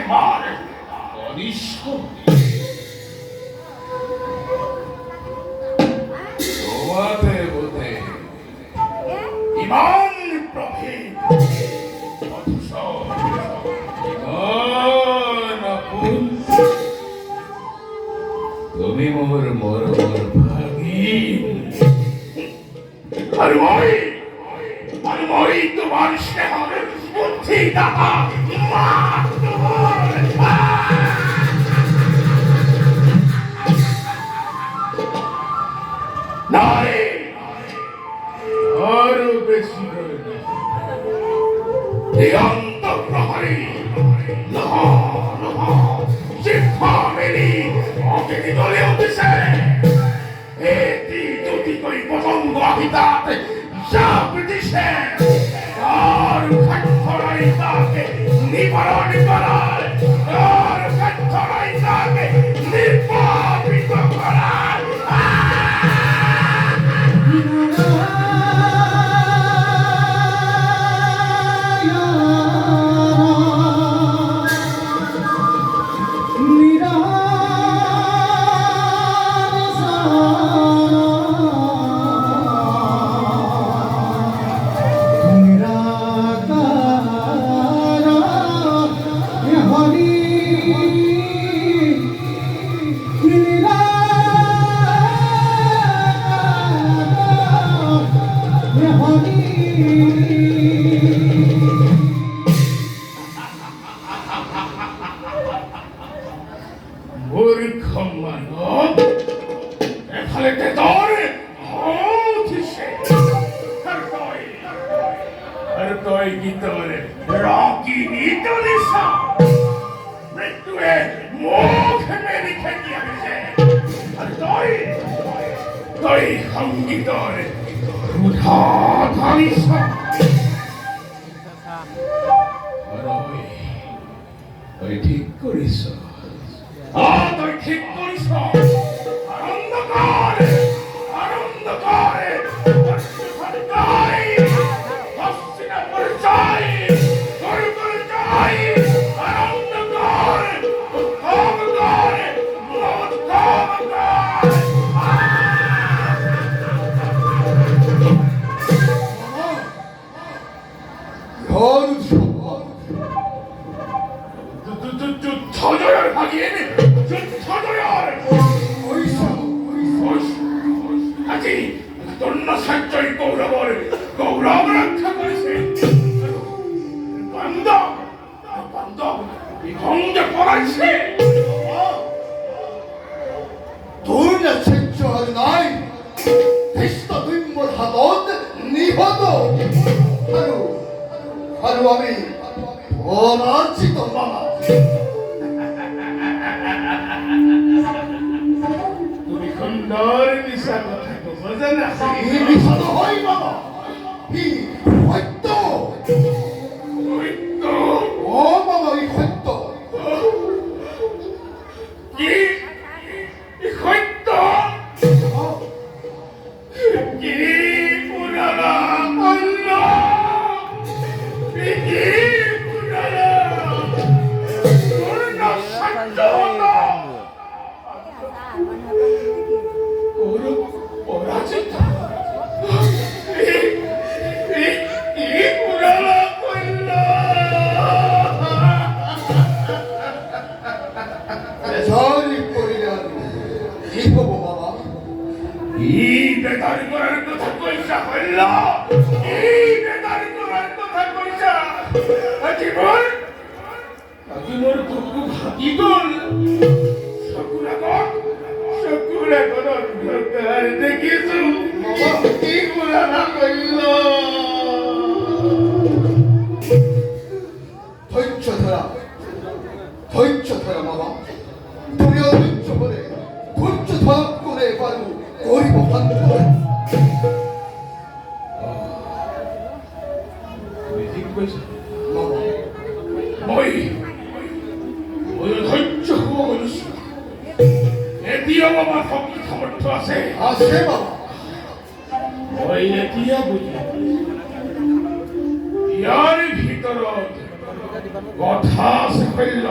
মার করিস তোমাতে বোধে ইমান প্রভেদ অথচ ইমান আপন তুমি মোর মরমর ভাগিন আর মই তোমার স্নেহর বুদ্ধি দাতা নারে আরো বেশি করে দিগন্ত প্রহরী জিহ্বা মেলি অগ্নি দলে উঠেছে এটি যদি কই পতঙ্গ আহিতাত জাপ দিছে আর খাট্টরাই তাকে নিবারণ করার আর খাট্টরাই তাকে নির্বাপিত করার ঠিক করিস ঠিক করিস আনন্দ করে আনন্দ করে আমি অনার্জিত মামা তুমি সুন্দর মিশা কথা বোঝে না মিশা তো হয় বাবা সত্য ও বাবা এই সত্য কি সত্য কি পুরানা ধৈর্য ধরা বাবা তুমি ধৈর্য করে ধৈর্য ধরা করে পারো গরিব ভাগ্য বাবা শক্তি সামর্থ্য আছে আছে বাবা ওই এতিয়া বুঝি ইয়ার ভিতৰত কথা আছে কইল